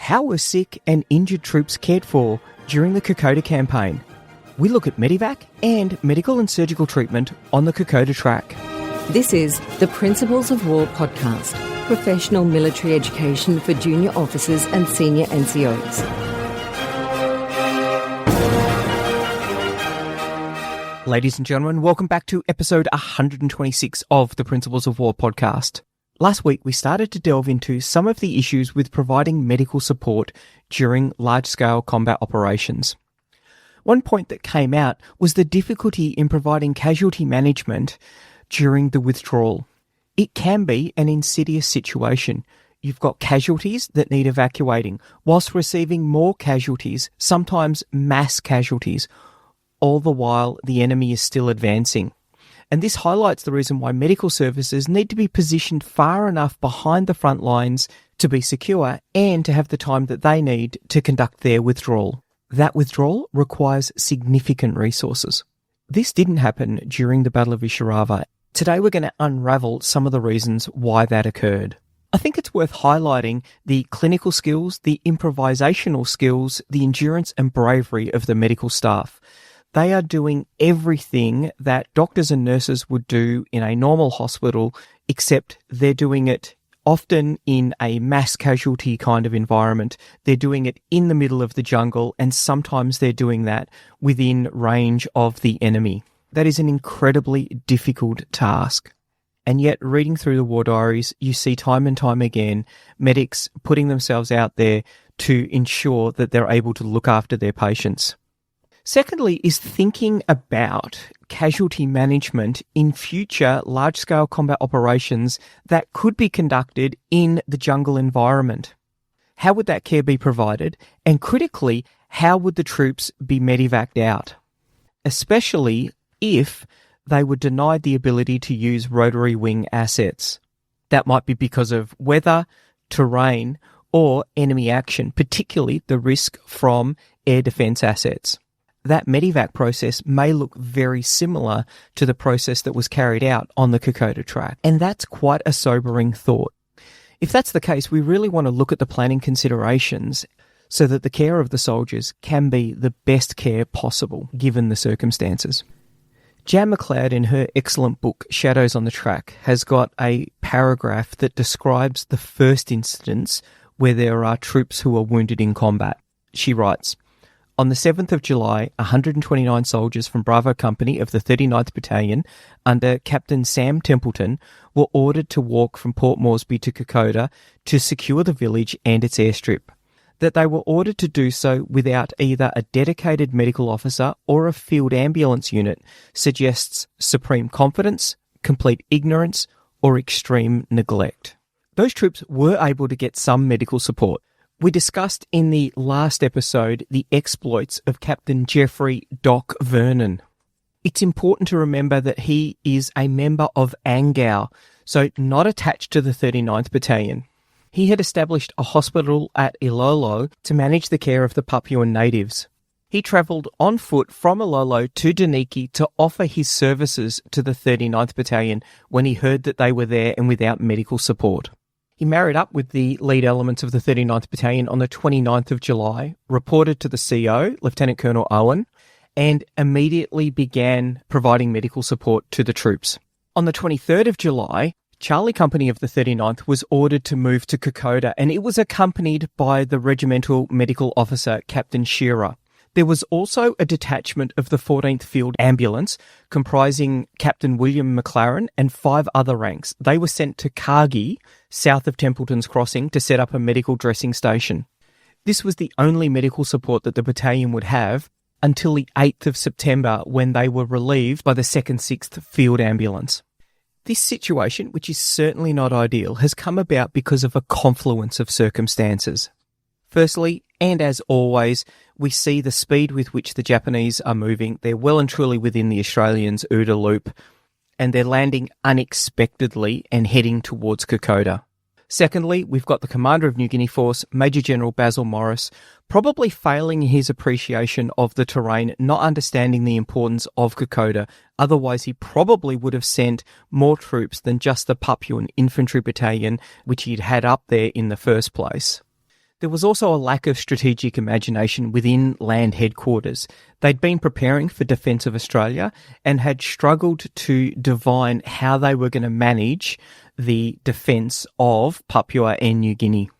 How were sick and injured troops cared for during the Kokoda campaign? We look at Medivac and medical and surgical treatment on the Kokoda Track. This is the Principles of War podcast, professional military education for junior officers and senior NCOs. Ladies and gentlemen, welcome back to episode 126 of the Principles of War podcast. Last week, we started to delve into some of the issues with providing medical support during large-scale combat operations. One point that came out was the difficulty in providing casualty management during the withdrawal. It can be an insidious situation. You've got casualties that need evacuating, whilst receiving more casualties, sometimes mass casualties, all the while the enemy is still advancing. And this highlights the reason why medical services need to be positioned far enough behind the front lines to be secure and to have the time that they need to conduct their withdrawal. That withdrawal requires significant resources. This didn't happen during the Battle of Isurava. Today we're going to unravel some of the reasons why that occurred. I think it's worth highlighting the clinical skills, the improvisational skills, the endurance and bravery of the medical staff. They are doing everything that doctors and nurses would do in a normal hospital, except they're doing it often in a mass casualty kind of environment. They're doing it in the middle of the jungle, and sometimes they're doing that within range of the enemy. That is an incredibly difficult task. And yet, reading through the war diaries, you see time and time again medics putting themselves out there to ensure that they're able to look after their patients. Secondly is thinking about casualty management in future large-scale combat operations that could be conducted in the jungle environment. How would that care be provided? And critically, how would the troops be medevaced out? Especially if they were denied the ability to use rotary wing assets. That might be because of weather, terrain, or enemy action, particularly the risk from air defence assets. That medevac process may look very similar to the process that was carried out on the Kokoda Track. And that's quite a sobering thought. If that's the case, we really want to look at the planning considerations so that the care of the soldiers can be the best care possible, given the circumstances. Jan McLeod, in her excellent book, Shadows on the Track, has got a paragraph that describes the first incidents where there are troops who are wounded in combat. She writes, "On the 7th of July, 129 soldiers from Bravo Company of the 39th Battalion under Captain Sam Templeton were ordered to walk from Port Moresby to Kokoda to secure the village and its airstrip. That they were ordered to do so without either a dedicated medical officer or a field ambulance unit suggests supreme confidence, complete ignorance, or extreme neglect." Those troops were able to get some medical support. We discussed in the last episode the exploits of Captain Jeffrey Doc Vernon. It's important to remember that he is a member of ANGAO, so not attached to the 39th Battalion. He had established a hospital at Ilolo to manage the care of the Papuan natives. He travelled on foot from Ilolo to Duniki to offer his services to the 39th Battalion when he heard that they were there and without medical support. He married up with the lead elements of the 39th Battalion on the 29th of July, reported to the CO, Lieutenant Colonel Owen, and immediately began providing medical support to the troops. On the 23rd of July, Charlie Company of the 39th was ordered to move to Kokoda, and it was accompanied by the regimental medical officer, Captain Shearer. There was also a detachment of the 14th Field Ambulance, comprising Captain William McLaren and 5 other ranks. They were sent to Kargi, south of Templeton's Crossing, to set up a medical dressing station. This was the only medical support that the battalion would have until the 8th of September, when they were relieved by the 2nd 6th Field Ambulance. This situation, which is certainly not ideal, has come about because of a confluence of circumstances. Firstly, and as always, we see the speed with which the Japanese are moving. They're well and truly within the Australians' OODA loop, and they're landing unexpectedly and heading towards Kokoda. Secondly, we've got the commander of New Guinea Force, Major General Basil Morris, probably failing in his appreciation of the terrain, not understanding the importance of Kokoda. Otherwise, he probably would have sent more troops than just the Papuan Infantry Battalion, which he'd had up there in the first place. There was also a lack of strategic imagination within land headquarters. They'd been preparing for Defence of Australia and had struggled to divine how they were going to manage the defence of Papua and New Guinea.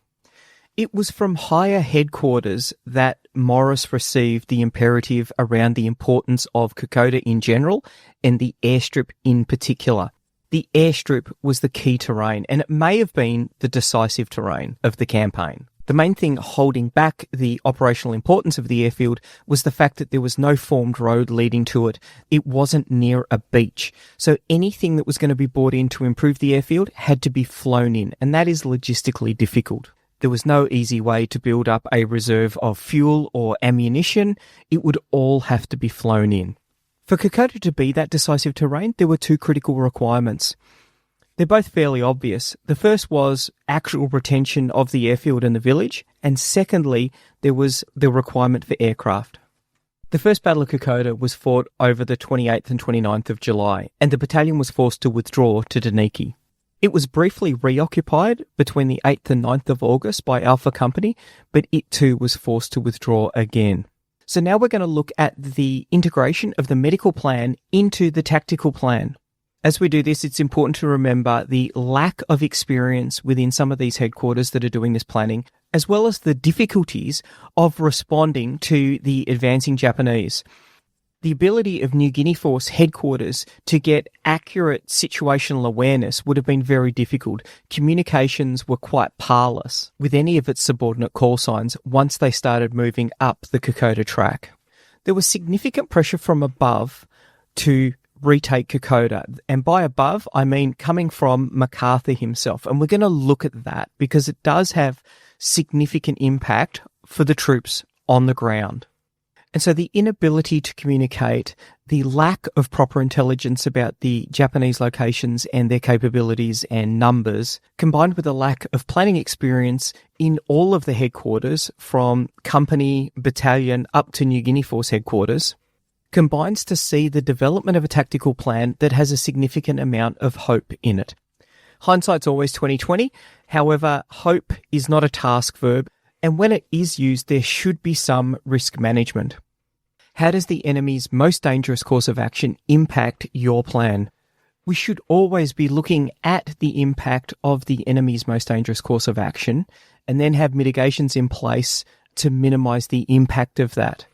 It was from higher headquarters that Morris received the imperative around the importance of Kokoda in general and the airstrip in particular. The airstrip was the key terrain, and it may have been the decisive terrain of the campaign. The main thing holding back the operational importance of the airfield was the fact that there was no formed road leading to it. It wasn't near a beach. So anything that was going to be brought in to improve the airfield had to be flown in, and that is logistically difficult. There was no easy way to build up a reserve of fuel or ammunition. It would all have to be flown in. For Kokoda to be that decisive terrain, there were two critical requirements. They're both fairly obvious. The first was actual retention of the airfield and the village, and secondly, there was the requirement for aircraft. The first Battle of Kokoda was fought over the 28th and 29th of July, and the battalion was forced to withdraw to Dunedin. It was briefly reoccupied between the 8th and 9th of August by Alpha Company, but it too was forced to withdraw again. So now we're going to look at the integration of the medical plan into the tactical plan. As we do this, it's important to remember the lack of experience within some of these headquarters that are doing this planning, as well as the difficulties of responding to the advancing Japanese. The ability of New Guinea Force headquarters to get accurate situational awareness would have been very difficult. Communications were quite parlous with any of its subordinate call signs once they started moving up the Kokoda Track. There was significant pressure from above to retake Kokoda, and by above I mean coming from MacArthur himself, and we're going to look at that because it does have significant impact for the troops on the ground. And so the inability to communicate, the lack of proper intelligence about the Japanese locations and their capabilities and numbers, combined with a lack of planning experience in all of the headquarters from company, battalion up to New Guinea Force headquarters, combines to see the development of a tactical plan that has a significant amount of hope in it. Hindsight's always 20/20. However, hope is not a task verb, and when it is used, there should be some risk management. How does the enemy's most dangerous course of action impact your plan? We should always be looking at the impact of the enemy's most dangerous course of action and then have mitigations in place to minimize the impact of that.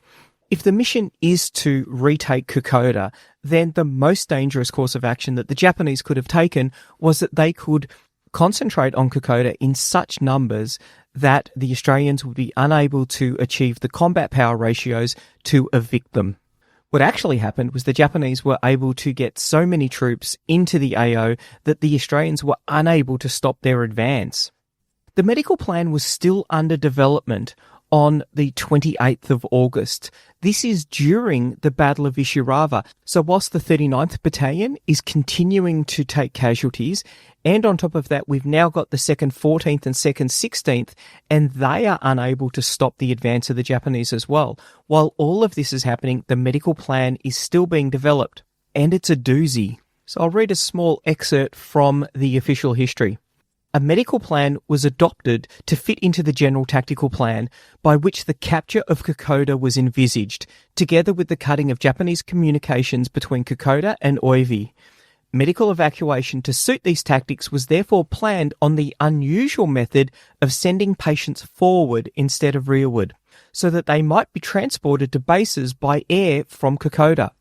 If the mission is to retake Kokoda, then the most dangerous course of action that the Japanese could have taken was that they could concentrate on Kokoda in such numbers that the Australians would be unable to achieve the combat power ratios to evict them. What actually happened was the Japanese were able to get so many troops into the AO that the Australians were unable to stop their advance. The medical plan was still under development on the 28th of August. This is during the Battle of Isurava. So whilst the 39th Battalion is continuing to take casualties, and on top of that, we've now got the 2nd 14th and 2nd 16th, and they are unable to stop the advance of the Japanese as well. While all of this is happening, the medical plan is still being developed, and it's a doozy. So I'll read a small excerpt from the official history. A medical plan was adopted to fit into the general tactical plan by which the capture of Kokoda was envisaged, together with the cutting of Japanese communications between Kokoda and Oivi. Medical evacuation to suit these tactics was therefore planned on the unusual method of sending patients forward instead of rearward, so that they might be transported to bases by air from Kokoda.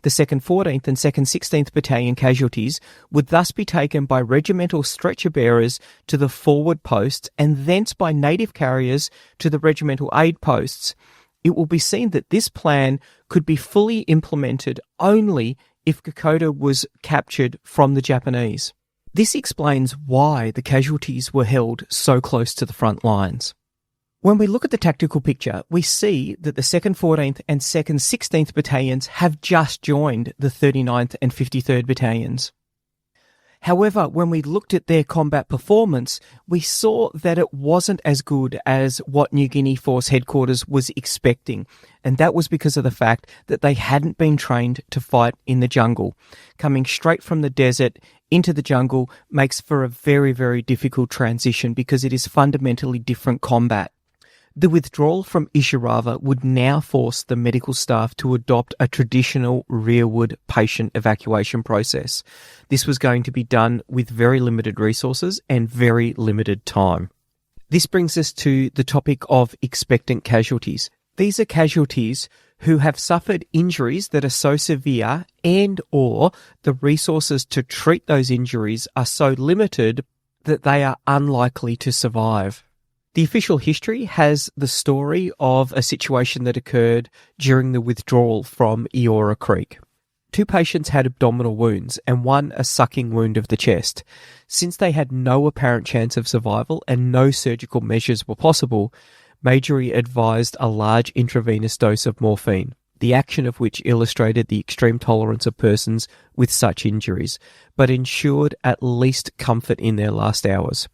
The 2nd 14th and 2nd 16th Battalion casualties would thus be taken by regimental stretcher bearers to the forward posts and thence by native carriers to the regimental aid posts. It will be seen that this plan could be fully implemented only if Kokoda was captured from the Japanese. This explains why the casualties were held so close to the front lines. When we look at the tactical picture, we see that the 2nd 14th and 2nd 16th Battalions have just joined the 39th and 53rd Battalions. However, when we looked at their combat performance, we saw that it wasn't as good as what New Guinea Force headquarters was expecting, and that was because of the fact that they hadn't been trained to fight in the jungle. Coming straight from the desert into the jungle makes for a very, very difficult transition because it is fundamentally different combat. The withdrawal from Isurava would now force the medical staff to adopt a traditional rearward patient evacuation process. This was going to be done with very limited resources and very limited time. This brings us to the topic of expectant casualties. These are casualties who have suffered injuries that are so severe and or the resources to treat those injuries are so limited that they are unlikely to survive. The official history has the story of a situation that occurred during the withdrawal from Eora Creek. 2 patients had abdominal wounds and one a sucking wound of the chest. Since they had no apparent chance of survival and no surgical measures were possible, Majory advised a large intravenous dose of morphine, the action of which illustrated the extreme tolerance of persons with such injuries, but ensured at least comfort in their last hours.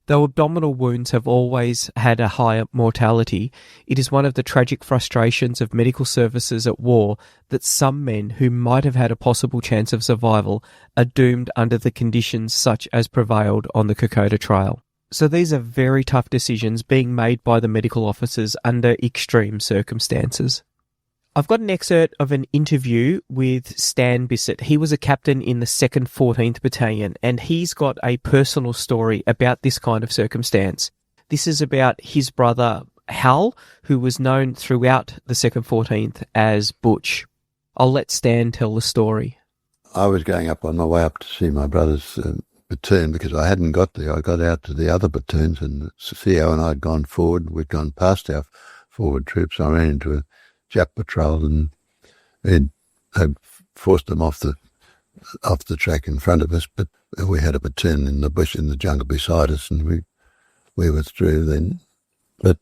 Though abdominal wounds have always had a higher mortality, it is one of the tragic frustrations of medical services at war that some men who might have had a possible chance of survival are doomed under the conditions such as prevailed on the Kokoda Trail. So these are very tough decisions being made by the medical officers under extreme circumstances. I've got an excerpt of an interview with Stan Bissett. He was a captain in the 2nd 14th Battalion, and he's got a personal story about this kind of circumstance. This is about his brother Hal, who was known throughout the 2nd 14th as Butch. I'll let Stan tell the story. I was going up on my way up to see my brother's platoon because I hadn't got there. I got out to the other platoons and Theo and I had gone forward. We'd gone past our forward troops. I ran into a Jap patrol and they'd forced them off the track in front of us, but we had a platoon in the bush in the jungle beside us and we withdrew then. But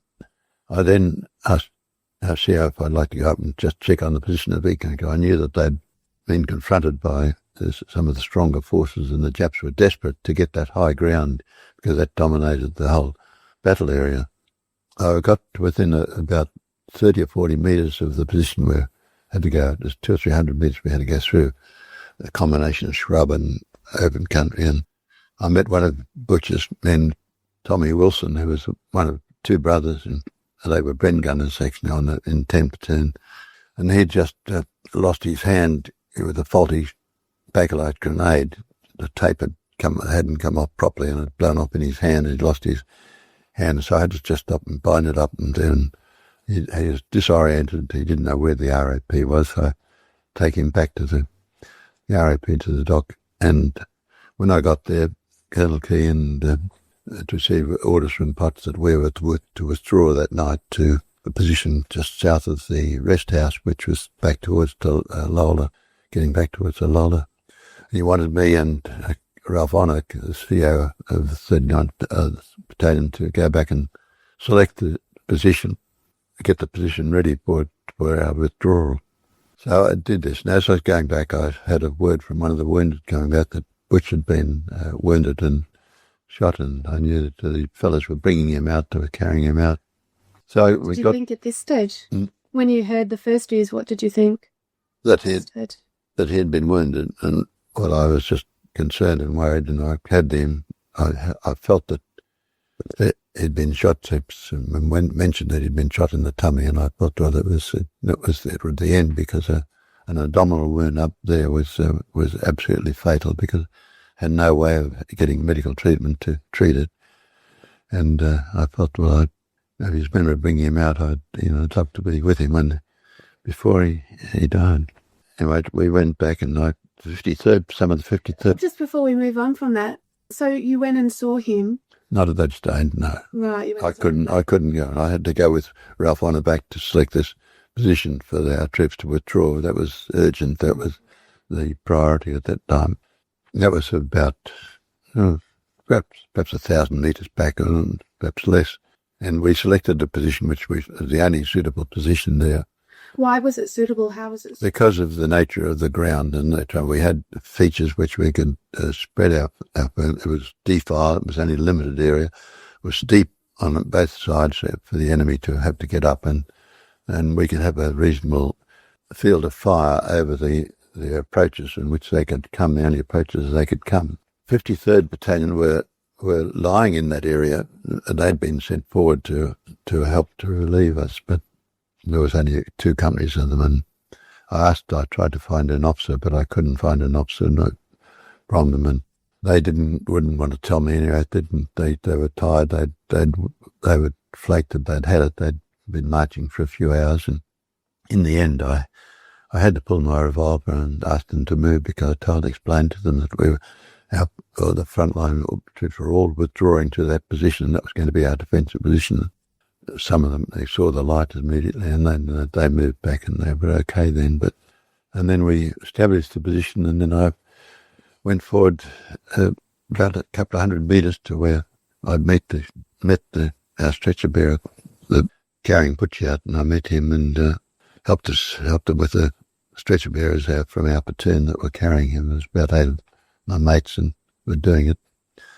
I then asked our CEO if I'd like to go up and just check on the position of Eco. I knew that they'd been confronted by some of the stronger forces and the Japs were desperate to get that high ground because that dominated the whole battle area. I got to within about 30 or 40 metres of the position where I had to go. Just 200 or 300 metres we had to go through a combination of shrub and open country. And I met one of Butch's men, Tommy Wilson, who was one of 2 brothers, and they were Bren gunners actually in 10th platoon. And he'd just lost his hand with a faulty Bakelite grenade. The tape hadn't come off properly and it had blown off in his hand. He'd lost his hand, so I had to just stop and bind it up and then he was disoriented. He didn't know where the RAP was, so I take him back to the RAP to the dock. And when I got there, Colonel Key and to receive orders from Potts that we were to withdraw that night to a position just south of the rest house, which was back towards Lola, getting back towards Lola. He wanted me and Ralph Honock, the CEO of the 39th Battalion, to go back and select the position, get the position ready for our withdrawal. So I did this. And as I was going back, I had a word from one of the wounded coming back that Butch had been wounded and shot, and I knew that the fellows were bringing him out, they were carrying him out. So What did you think at this stage? When you heard the first news, what did you think? That he had been wounded, and well, I was just concerned and worried, and I had him. I felt that he'd been shot. When mentioned that he'd been shot in the tummy, and I thought, well, it was the end, because an abdominal wound up there was absolutely fatal, because I had no way of getting medical treatment to treat it. And I thought, well, if his men were bringing him out, I'd love to be with him before he died. Anyway, we went back, and some of the 53rd. Just before we move on from that, so you went and saw him? Not at that stage, no. Right. I couldn't go, and I had to go with Ralph Honor back to select this position for our troops to withdraw. That was urgent. That was the priority at that time. That was about perhaps 1,000 metres back, or perhaps less. And we selected the position which was the only suitable position there. Why was it suitable? How was it suitable? Because of the nature of the ground, and we had features which we could spread out. It was defile, it was only a limited area. It was steep on both sides for the enemy to have to get up, and we could have a reasonable field of fire over the approaches in which they could come, the only approaches they could come. 53rd Battalion were were lying in that area. They'd been sent forward to help to relieve us, but there was only 2 companies of them, and I tried to find an officer, but I couldn't find an officer from them, and they wouldn't want to tell me anyway. They were tired. They were flaked that they'd had it. They'd been marching for a few hours, and in the end, I had to pull my revolver and ask them to move, because I explained to them that the frontline troops were all withdrawing to that position, and that was going to be our defensive position. Some of them, they saw the light immediately, and then they moved back, and they were okay then. And then we established the position, and then I went forward about a couple of 100 metres to where I'd met our stretcher bearer, the carrying Butch out, and I met him and helped him with the stretcher bearers out from our platoon that were carrying him. There was about 8 of my mates and were doing it.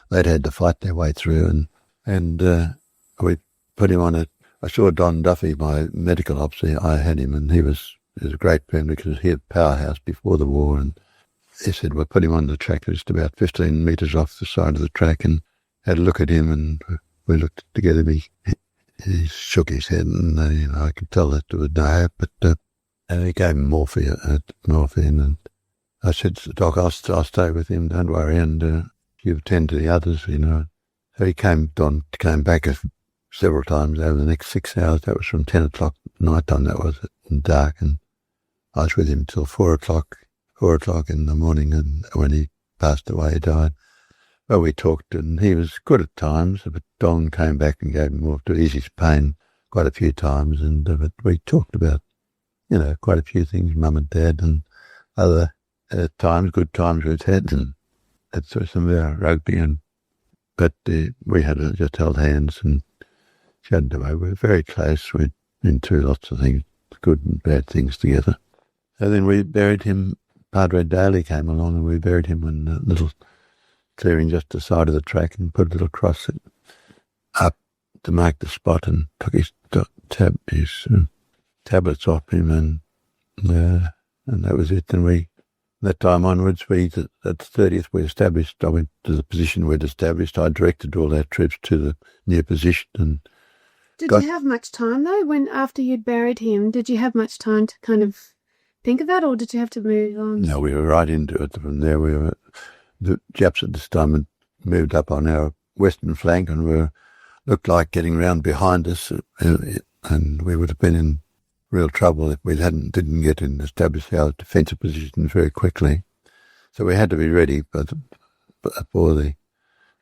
They'd had to fight their way through, and we put him on I saw Don Duffy, my medical officer. I had him, and he was a great friend, because he had Powerhouse before the war, and he said, we'll put him on the track just about 15 metres off the side of the track, and had a look at him, and we looked together. He shook his head, and I could tell that there was no hope, but he gave him morphine, and I said, Doc, I'll stay with him, don't worry, and you attend to the others, So he came back several times over the next 6 hours. That was from 10 o'clock night time, that was in dark, and I was with him till 4 o'clock in the morning, and when he passed away, he died. Well, we talked, and he was good at times, but Don came back and gave him more to ease his pain quite a few times, and but we talked about, quite a few things, Mum and Dad, and other good times we've had, and that's some of our rugby, but we had just held hands and chatted away. We were very close. We'd been through lots of things, good and bad things together. So then we buried him. Padre Daly came along, and we buried him in a little clearing just the side of the track, and put a little cross up to mark the spot, and took his tablets off him, and that was it. And that time onwards, at the 30th, I went to the position we'd established. I directed all our troops to the new position. And did you have much time, though, after you'd buried him? Did you have much time to kind of think of that, or did you have to move on? No, we were right into it. From there, the Japs at this time had moved up on our western flank, and looked like getting round behind us, and we would have been in real trouble if we didn't get in establish our defensive position very quickly. So we had to be ready for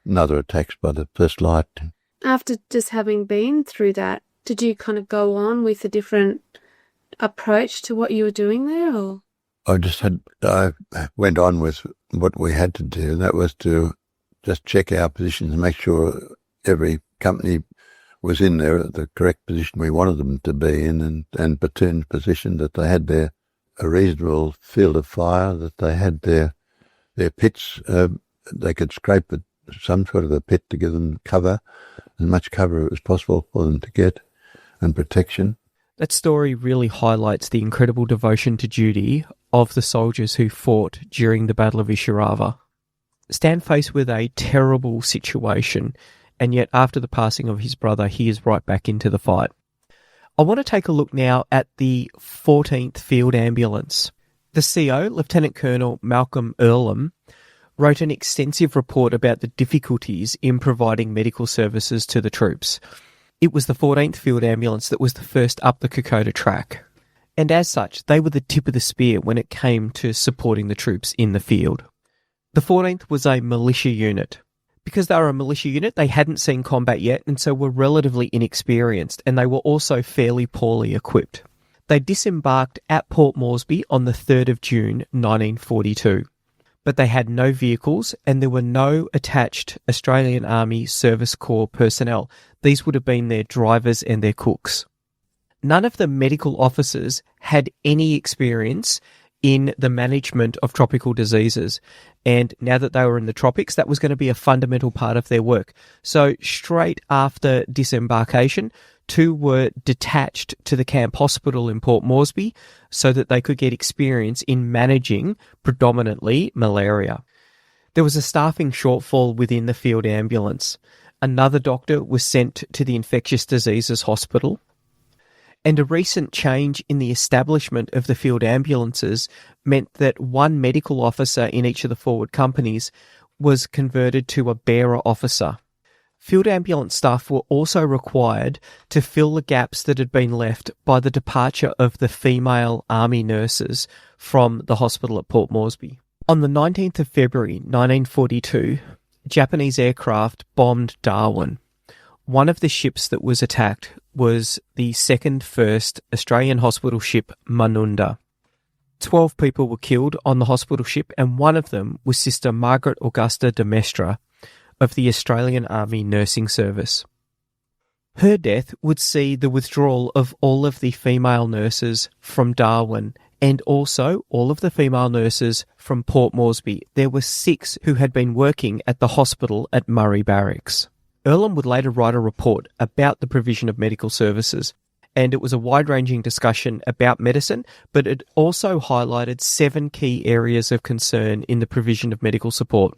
another attacks by the first light. After just having been through that, did you kind of go on with a different approach to what you were doing there, or? I went on with what we had to do, and that was to just check our positions and make sure every company was in the correct position we wanted them to be in, and platoon position, that they had a reasonable field of fire, that they had their pits, they could scrape some sort of a pit to give them cover, as much cover as possible for them to get, and protection. That story really highlights the incredible devotion to duty of the soldiers who fought during the Battle of Isurava. Stan faced with a terrible situation, and yet after the passing of his brother, he is right back into the fight. I want to take a look now at the 14th Field Ambulance. The CO, Lieutenant Colonel Malcolm Earlham, wrote an extensive report about the difficulties in providing medical services to the troops. It was the 14th Field Ambulance that was the first up the Kokoda Track. And as such, they were the tip of the spear when it came to supporting the troops in the field. The 14th was a militia unit. Because they were a militia unit, they hadn't seen combat yet, and so were relatively inexperienced, and they were also fairly poorly equipped. They disembarked at Port Moresby on the 3rd of June 1942. But they had no vehicles, and there were no attached Australian Army Service Corps personnel. These would have been their drivers and their cooks. None of the medical officers had any experience in the management of tropical diseases. And now that they were in the tropics, that was going to be a fundamental part of their work. So straight after disembarkation, 2 were detached to the camp hospital in Port Moresby so that they could get experience in managing predominantly malaria. There was a staffing shortfall within the field ambulance. Another doctor was sent to the infectious diseases hospital. And a recent change in the establishment of the field ambulances meant that one medical officer in each of the forward companies was converted to a bearer officer. Field ambulance staff were also required to fill the gaps that had been left by the departure of the female army nurses from the hospital at Port Moresby. On the 19th of February 1942, Japanese aircraft bombed Darwin. One of the ships that was attacked was the first Australian hospital ship Manunda. 12 people were killed on the hospital ship, and one of them was Sister Margaret Augusta de Mestre of the Australian Army Nursing Service. Her death would see the withdrawal of all of the female nurses from Darwin and also all of the female nurses from Port Moresby. There were 6 who had been working at the hospital at Murray Barracks. Earlham would later write a report about the provision of medical services, and it was a wide-ranging discussion about medicine, but it also highlighted 7 key areas of concern in the provision of medical support.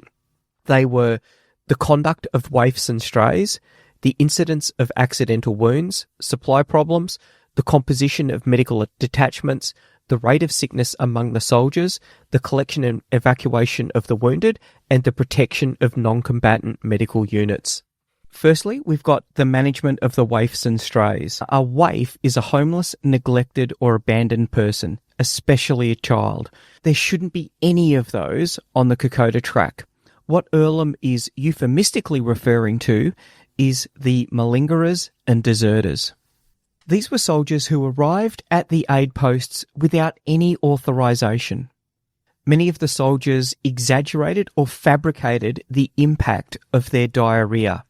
They were the conduct of waifs and strays, the incidence of accidental wounds, supply problems, the composition of medical detachments, the rate of sickness among the soldiers, the collection and evacuation of the wounded, and the protection of non-combatant medical units. Firstly, we've got the management of the waifs and strays. A waif is a homeless, neglected or abandoned person, especially a child. There shouldn't be any of those on the Kokoda Track. What Earlham is euphemistically referring to is the malingerers and deserters. These were soldiers who arrived at the aid posts without any authorisation. Many of the soldiers exaggerated or fabricated the impact of their diarrhoea.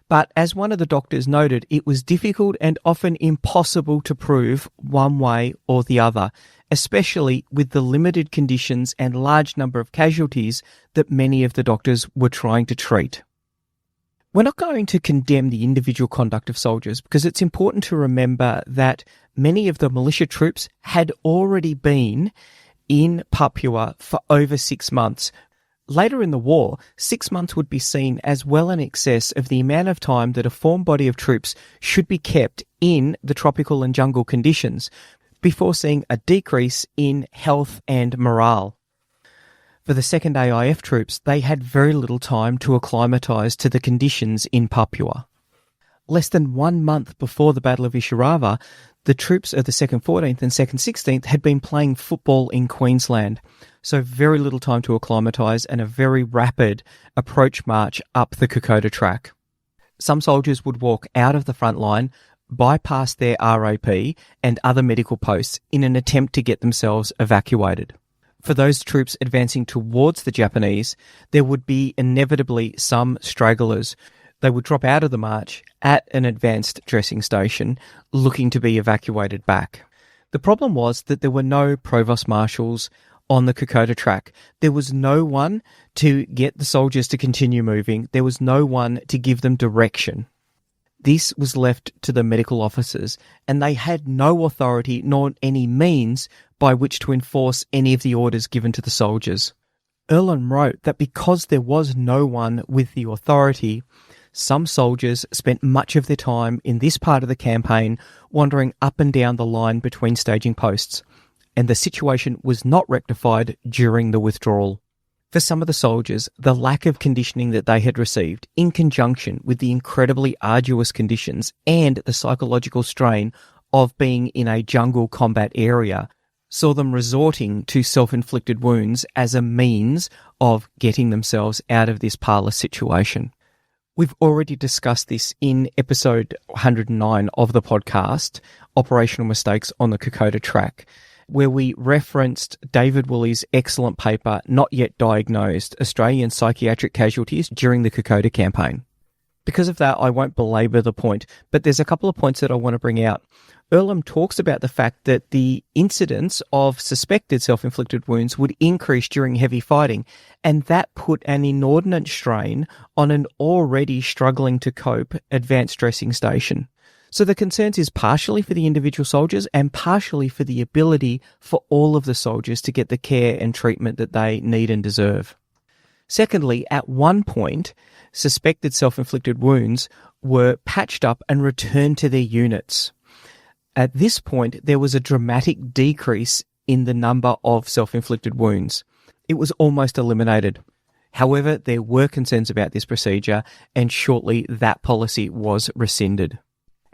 But as one of the doctors noted, it was difficult and often impossible to prove one way or the other, especially with the limited conditions and large number of casualties that many of the doctors were trying to treat. We're not going to condemn the individual conduct of soldiers because it's important to remember that many of the militia troops had already been in Papua for over 6 months. Later in the war, 6 months would be seen as well in excess of the amount of time that a formed body of troops should be kept in the tropical and jungle conditions before seeing a decrease in health and morale. For the 2nd AIF troops, they had very little time to acclimatise to the conditions in Papua. Less than 1 month before the Battle of Isurava, the troops of the 2nd 14th and 2nd 16th had been playing football in Queensland, so very little time to acclimatise and a very rapid approach march up the Kokoda Track. Some soldiers would walk out of the front line, bypass their RAP and other medical posts in an attempt to get themselves evacuated. For those troops advancing towards the Japanese, there would be inevitably some stragglers. They would drop out of the march at an advanced dressing station, looking to be evacuated back. The problem was that there were no provost marshals on the Kokoda Track. There was no one to get the soldiers to continue moving. There was no one to give them direction. This was left to the medical officers, and they had no authority nor any means by which to enforce any of the orders given to the soldiers. Earlham wrote that because there was no one with the authority, some soldiers spent much of their time in this part of the campaign wandering up and down the line between staging posts, and the situation was not rectified during the withdrawal. For some of the soldiers, the lack of conditioning that they had received, in conjunction with the incredibly arduous conditions and the psychological strain of being in a jungle combat area, saw them resorting to self-inflicted wounds as a means of getting themselves out of this parlous situation. We've already discussed this in episode 109 of the podcast, Operational Mistakes on the Kokoda Track, where we referenced David Woolley's excellent paper, Not Yet Diagnosed, Australian Psychiatric Casualties During the Kokoda Campaign. Because of that, I won't belabor the point, but there's a couple of points that I want to bring out. Earlham talks about the fact that the incidence of suspected self-inflicted wounds would increase during heavy fighting, and that put an inordinate strain on an already struggling to cope advanced dressing station. So the concerns is partially for the individual soldiers and partially for the ability for all of the soldiers to get the care and treatment that they need and deserve. Secondly, at one point, suspected self-inflicted wounds were patched up and returned to their units. At this point, there was a dramatic decrease in the number of self-inflicted wounds. It was almost eliminated. However, there were concerns about this procedure, and shortly that policy was rescinded.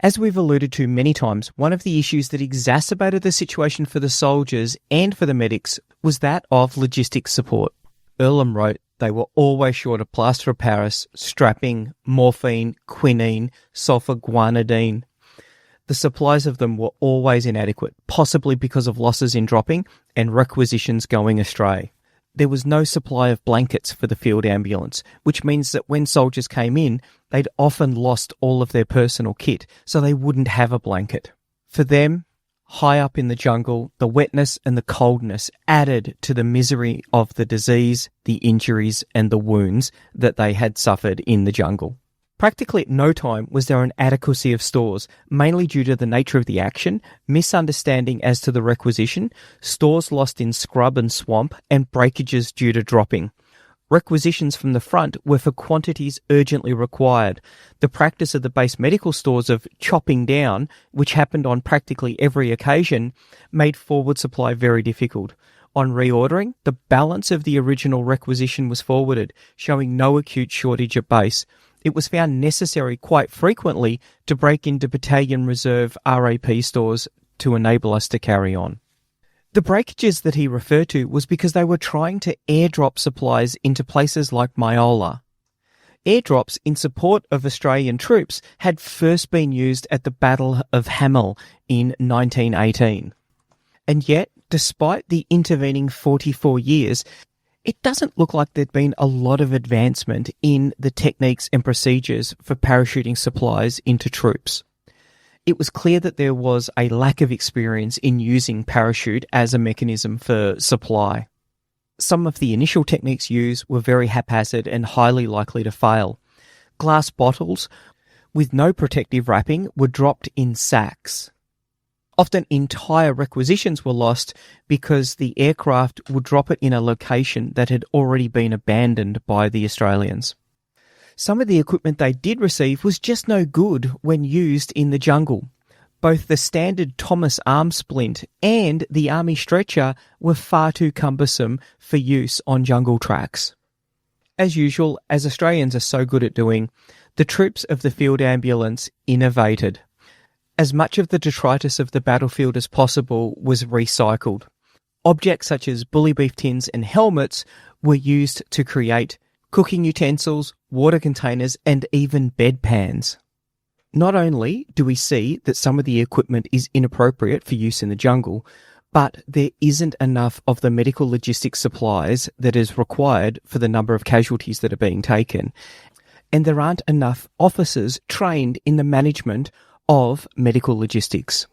As we've alluded to many times, one of the issues that exacerbated the situation for the soldiers and for the medics was that of logistics support. Earlham wrote they were always short of plaster of Paris, strapping, morphine, quinine, sulfaguanidine. The supplies of them were always inadequate, possibly because of losses in dropping and requisitions going astray. There was no supply of blankets for the field ambulance, which means that when soldiers came in, they'd often lost all of their personal kit, so they wouldn't have a blanket. For them, high up in the jungle, the wetness and the coldness added to the misery of the disease, the injuries and the wounds that they had suffered in the jungle. Practically at no time was there an adequacy of stores, mainly due to the nature of the action, misunderstanding as to the requisition, stores lost in scrub and swamp, and breakages due to dropping. Requisitions from the front were for quantities urgently required. The practice of the base medical stores of chopping down, which happened on practically every occasion, made forward supply very difficult. On reordering, the balance of the original requisition was forwarded, showing no acute shortage at base. It was found necessary quite frequently to break into battalion reserve RAP stores to enable us to carry on. The breakages that he referred to was because they were trying to airdrop supplies into places like Myola. Airdrops in support of Australian troops had first been used at the Battle of Hamel in 1918. And yet, despite the intervening 44 years, it doesn't look like there'd been a lot of advancement in the techniques and procedures for parachuting supplies into troops. It was clear that there was a lack of experience in using parachute as a mechanism for supply. Some of the initial techniques used were very haphazard and highly likely to fail. Glass bottles with no protective wrapping were dropped in sacks. Often entire requisitions were lost because the aircraft would drop it in a location that had already been abandoned by the Australians. Some of the equipment they did receive was just no good when used in the jungle. Both the standard Thomas arm splint and the army stretcher were far too cumbersome for use on jungle tracks. As usual, as Australians are so good at doing, the troops of the field ambulance innovated. As much of the detritus of the battlefield as possible was recycled. Objects such as bully beef tins and helmets were used to create cooking utensils, water containers, and even bedpans. Not only do we see that some of the equipment is inappropriate for use in the jungle, but there isn't enough of the medical logistics supplies that is required for the number of casualties that are being taken, and there aren't enough officers trained in the management of medical logistics.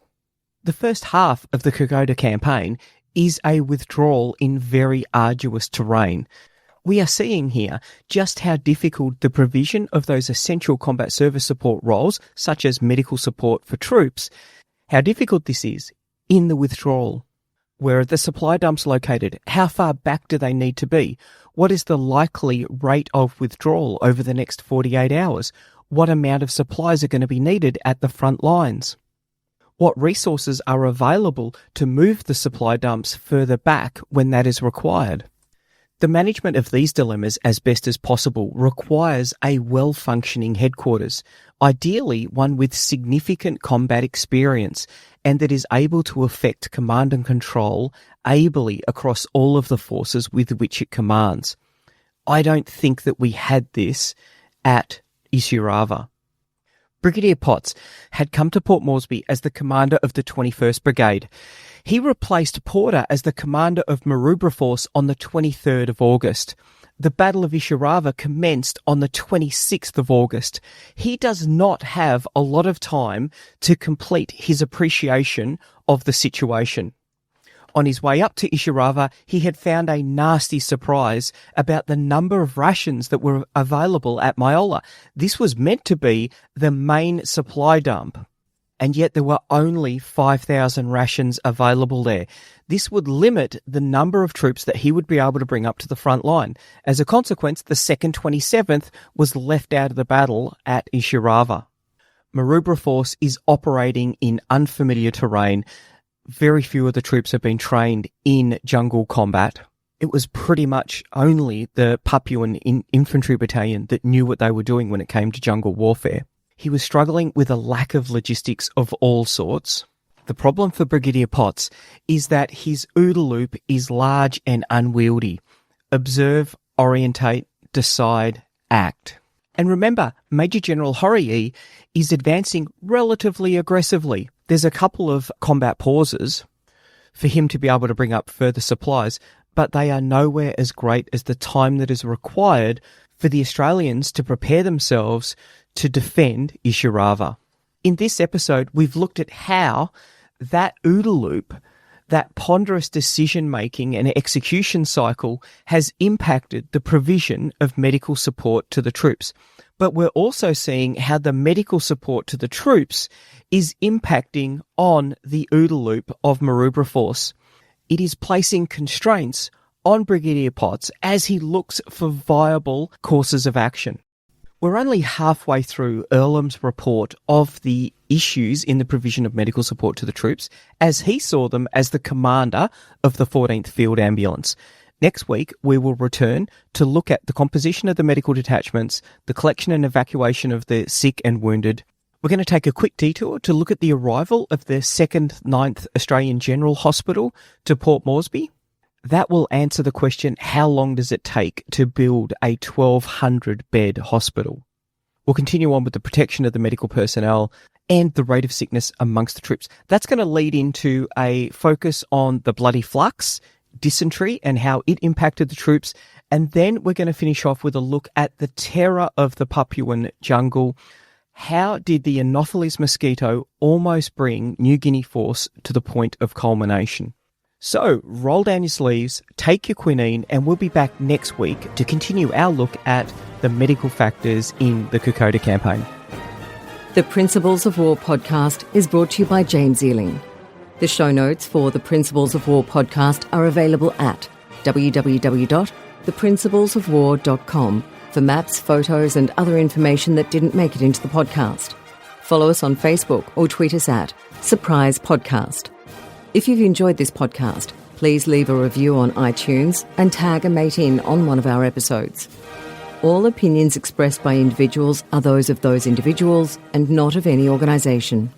The first half of the Kokoda campaign is a withdrawal in very arduous terrain. We are seeing here just how difficult the provision of those essential combat service support roles, such as medical support for troops, how difficult this is in the withdrawal. Where are the supply dumps located? How far back do they need to be? What is the likely rate of withdrawal over the next 48 hours? What amount of supplies are going to be needed at the front lines? What resources are available to move the supply dumps further back when that is required? The management of these dilemmas as best as possible requires a well-functioning headquarters, ideally one with significant combat experience and that is able to effect command and control ably across all of the forces with which it commands. I don't think that we had this at Isurava. Brigadier Potts had come to Port Moresby as the commander of the 21st Brigade. He replaced Porter as the commander of Maroubra Force on the 23rd of August. The Battle of Isurava commenced on the 26th of August. He does not have a lot of time to complete his appreciation of the situation. On his way up to Isurava, he had found a nasty surprise about the number of rations that were available at Myola. This was meant to be the main supply dump. and yet there were only 5,000 rations available there. This would limit the number of troops that he would be able to bring up to the front line. As a consequence, the 2nd 27th was left out of the battle at Isurava. Maroubra Force is operating in unfamiliar terrain. Very few of the troops have been trained in jungle combat. It was pretty much only the Papuan infantry battalion that knew what they were doing when it came to jungle warfare. He was struggling with a lack of logistics of all sorts. The problem for Brigadier Potts is that his OODA loop is large and unwieldy. Observe, orientate, decide, act. And remember, Major General Horii is advancing relatively aggressively. There's a couple of combat pauses for him to be able to bring up further supplies, but they are nowhere as great as the time that is required for the Australians to prepare themselves to defend Isurava. In this episode, we've looked at how that OODA loop, that ponderous decision-making and execution cycle has impacted the provision of medical support to the troops. But we're also seeing how the medical support to the troops is impacting on the OODA loop of Maroubra Force. It is placing constraints on Brigadier Potts as he looks for viable courses of action. We're only halfway through Earlham's report of the issues in the provision of medical support to the troops, as he saw them as the commander of the 14th Field Ambulance. Next week, we will return to look at the composition of the medical detachments, the collection and evacuation of the sick and wounded. We're going to take a quick detour to look at the arrival of the 2nd 9th Australian General Hospital to Port Moresby. That will answer the question, how long does it take to build a 1,200-bed hospital? We'll continue on with the protection of the medical personnel and the rate of sickness amongst the troops. That's going to lead into a focus on the bloody flux, dysentery, and how it impacted the troops. And then we're going to finish off with a look at the terror of the Papuan jungle. How did the Anopheles mosquito almost bring New Guinea force to the point of culmination? So, roll down your sleeves, take your quinine, and we'll be back next week to continue our look at the medical factors in the Kokoda campaign. The Principles of War podcast is brought to you by James Ealing. The show notes for the Principles of War podcast are available at www.theprinciplesofwar.com for maps, photos, and other information that didn't make it into the podcast. Follow us on Facebook or tweet us at Surprise Podcast. If you've enjoyed this podcast, please leave a review on iTunes and tag a mate in on one of our episodes. All opinions expressed by individuals are those of those individuals and not of any organisation.